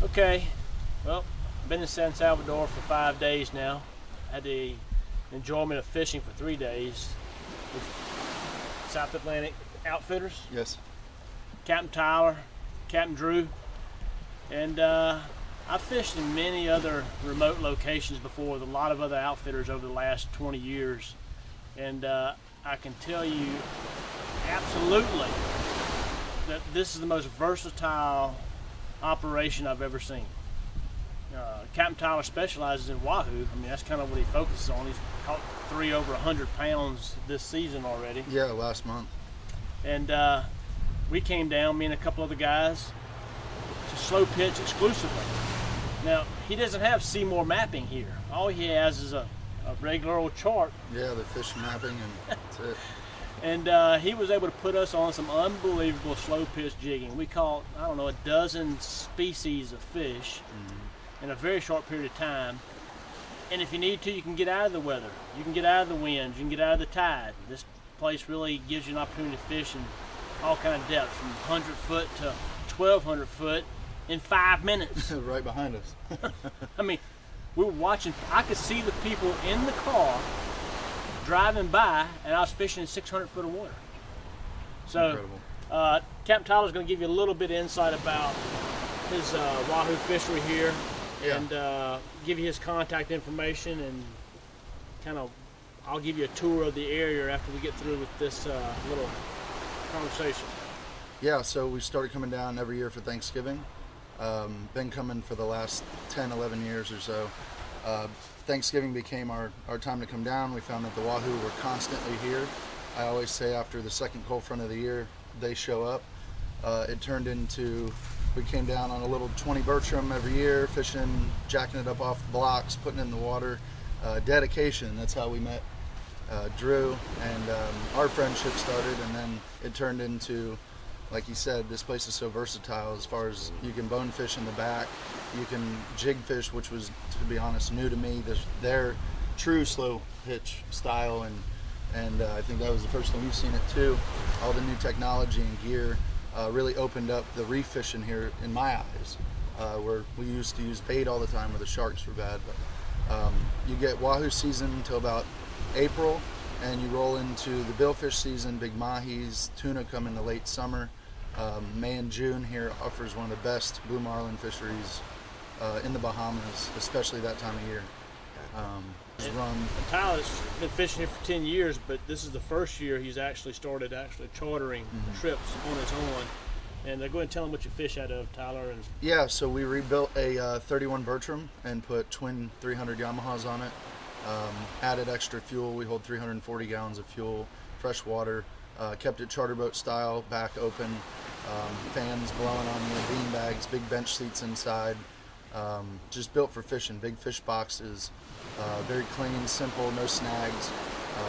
Okay, well, I've been in San Salvador for 5 days now. Had the enjoyment of fishing for 3 days with South Atlantic Outfitters. Yes. Captain Tyler, Captain Drew, and I've fished in many other remote locations before with a lot of other outfitters over the last 20 years, and I can tell you absolutely that this is the most versatile operation I've ever seen. Captain Tyler specializes in wahoo. I mean, that's kind of what he focuses on. He's caught 3 over 100 pounds this season already. Yeah, last month. And we came down, me and a couple other guys, to slow pitch exclusively. Now, he doesn't have Seymour mapping here. All he has is a regular old chart. Yeah, the fish mapping, and that's it. And he was able to put us on some unbelievable slow pitch jigging. We caught, I don't know, a dozen species of fish in a very short period of time. And if you need to, you can get out of the weather. You can get out of the winds. You can get out of the tide. This place really gives you an opportunity to fish in all kind of depths, from 100 foot to 1,200 foot in 5 minutes. Right behind us. I mean, we were watching, I could see the people in the car driving by, and I was fishing in 600 foot of water. So, Captain Tyler's going to give you a little bit of insight about his wahoo fishery here, and give you his contact information, and kind of, I'll give you a tour of the area after we get through with this little conversation. Yeah, so we started coming down every year for Thanksgiving. Been coming for the last 10, 11 years or so. Thanksgiving became our time to come down. We found that the wahoo were constantly here. I always say after the second cold front of the year, they show up. It turned into, we came down on a little 20 Bertram every year, fishing, jacking it up off the blocks, putting it in the water. Dedication, that's how we met Drew, and our friendship started, and then it turned into, like you said, this place is so versatile as far as you can bone fish in the back, you can jig fish, which was, to be honest, new to me, their true slow pitch style, and I think that was the first time you've seen it too. All the new technology and gear really opened up the reef fishing here in my eyes, where we used to use bait all the time where the sharks were bad, but you get wahoo season until about April, and you roll into the billfish season. Big mahis, tuna come in the late summer. May and June here offers one of the best blue marlin fisheries in the Bahamas, especially that time of year. Tyler's been fishing here for 10 years, but this is the first year he's actually started chartering trips on his own. And go ahead and tell him what you fish out of, Tyler. And yeah, so we rebuilt a 31 Bertram and put twin 300 Yamahas on it. Added extra fuel. We hold 340 gallons of fuel, fresh water. Kept it charter boat style, back open, fans blowing on you, bean bags, big bench seats inside. Just built for fishing. Big fish boxes, very clean, simple, no snags.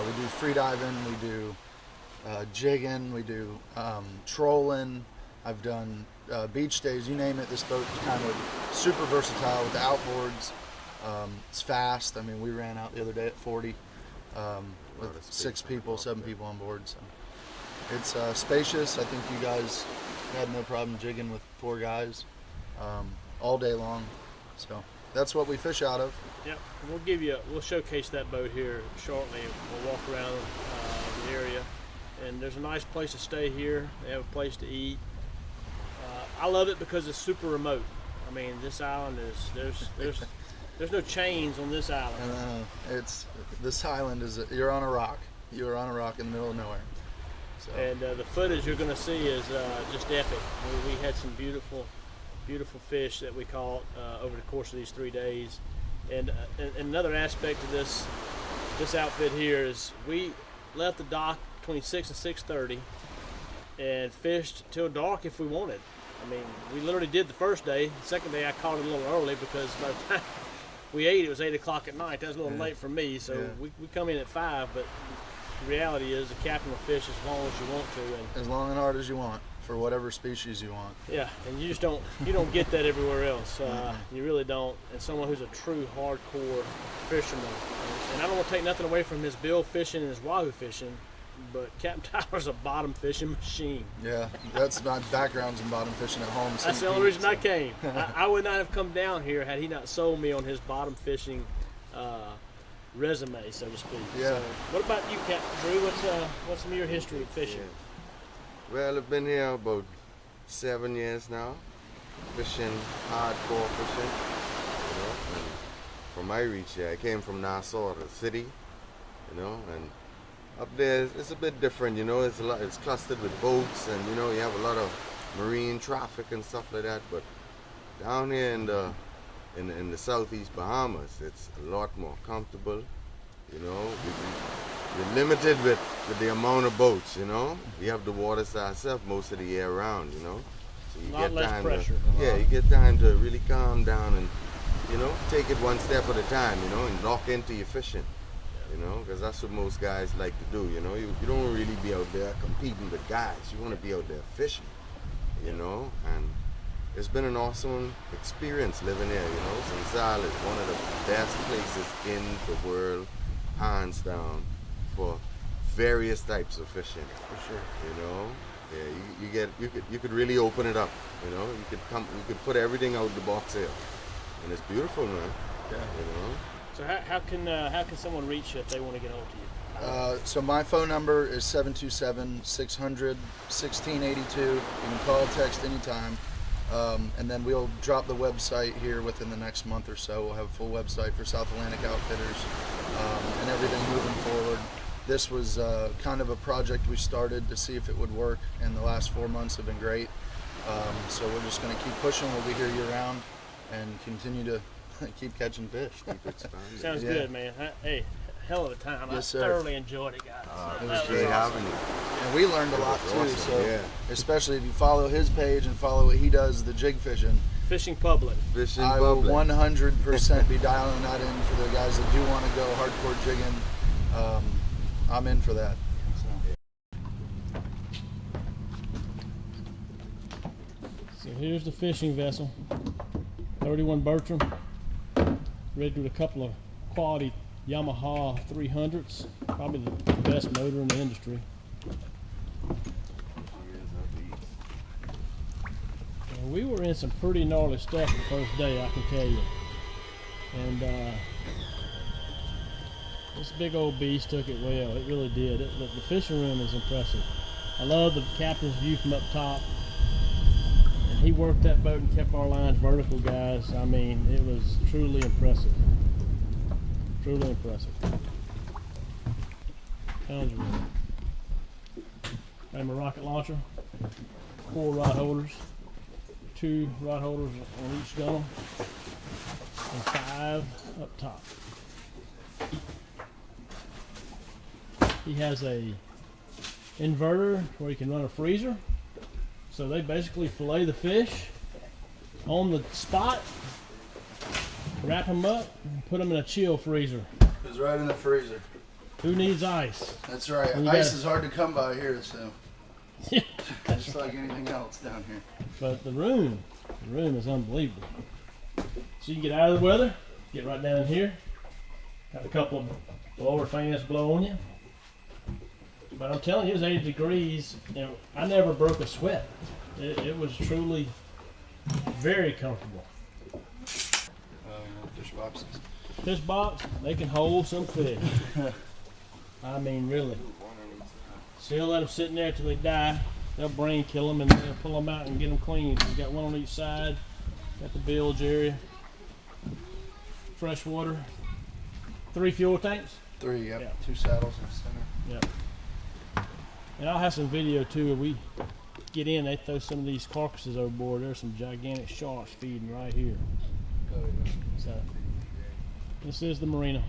We do free diving, we do jigging, we do trolling. I've done beach days, you name it. This boat is kind of super versatile with the outboards. It's fast. I mean, we ran out the other day at 40 with 6 people, 7 people on board. So it's spacious. I think you guys had no problem jigging with 4 guys all day long. So that's what we fish out of. Yep, we'll showcase that boat here shortly. We'll walk around the area, and there's a nice place to stay here. They have a place to eat. I love it because it's super remote. I mean, this island is there's no chains on this island. This island is you're on a rock. You're on a rock in the middle of nowhere. So. And the footage you're going to see is just epic. We had some beautiful fish that we caught over the course of these 3 days. And another aspect of this outfit here is we left the dock between 6 and 6:30 and fished till dark if we wanted. I mean, we literally did the first day. The second day I caught it a little early because by the time we ate, it was 8 o'clock at night. That was a little late for me, so we come in at 5, but the reality is the captain will fish as long as you want to. And as long and hard as you want, for whatever species you want. Yeah, and you don't get that everywhere else. You really don't. And someone who's a true hardcore fisherman, and I don't want to take nothing away from his bill fishing and his wahoo fishing, but Captain Tyler's a bottom fishing machine. Yeah, that's my background's in bottom fishing at home. That's the only reason I came. I would not have come down here had he not sold me on his bottom fishing resume, so to speak. Yeah. So, what about you, Captain Drew? What's some of your history of fishing? Well, I've been here about 7 years now, fishing, hardcore fishing, you know, and from my reach here, I came from Nassau, the city, you know, and up there it's a bit different, you know, it's clustered with boats and, you know, you have a lot of marine traffic and stuff like that, but down here in the southeast Bahamas, it's a lot more comfortable, you know. We're limited with the amount of boats, you know. We have the waters to ourselves most of the year round, you know. So you lot less time pressure. you get time to really calm down and, you know, take it one step at a time, you know, and lock into your fishing, you know, because that's what most guys like to do, you know. You don't really be out there competing with guys. You want to be out there fishing, you know, and it's been an awesome experience living here, you know. San Sal is one of the best places in the world, hands down, for various types of fishing. For sure. You know, yeah, you could really open it up. You know, you could put everything out the box here, and it's beautiful, man. Yeah. You know. So how can someone reach you if they want to get hold of you? So my phone number is 727-600-1682. You can call, text anytime. And then we'll drop the website here within the next month or so. We'll have a full website for South Atlantic Outfitters and everything moving forward. This was kind of a project we started to see if it would work, and the last 4 months have been great. So we're just going to keep pushing. We'll be here year round and continue to keep catching fish. Sounds good, man. Hey, hell of a time. Yes, I sir. thoroughly enjoyed it, guys. It That was great awesome. having you. And we learned a lot too. Awesome, So yeah. especially if you follow his page and follow what he does, the jig fishing. Fishing public. Fishing I will public. 100% be dialing that in for the guys that do want to go hardcore jigging. I'm in for that. So here's the fishing vessel. 31 Bertram. Rigged with a couple of quality Yamaha 300s. Probably the best motor in the industry. And we were in some pretty gnarly stuff the first day, I can tell you. And this big old beast took it well. It really did. The fishing room is impressive. I love the captain's view from up top. And he worked that boat and kept our lines vertical, guys. I mean, it was truly impressive. Truly impressive. Tons of room. I have a rocket launcher, 4 rod holders, 2 rod holders on each gunnel, and 5 up top. He has a inverter where you can run a freezer. So they basically fillet the fish on the spot, wrap them up, and put them in a chill freezer. It's right in the freezer. Who needs ice? That's right. And you Ice got- is hard to come by here, so just like anything else down here. But the room is unbelievable. So you can get out of the weather, get right down here, have a couple of blower fans blow on you. But I'm telling you, it was 80 degrees, and I never broke a sweat. It was truly very comfortable. Fish boxes. This box, they can hold some fish. I mean, really. So they'll let them sit in there till they die. They'll brain kill them and they'll pull them out and get them clean. You got one on each side. Got the bilge area. Fresh water. 3 fuel tanks. 3, yep. Yeah. 2 saddles in the center. Yep. And I'll have some video too. Where we get in, they throw some of these carcasses overboard. There's some gigantic sharks feeding right here. So this is the marina.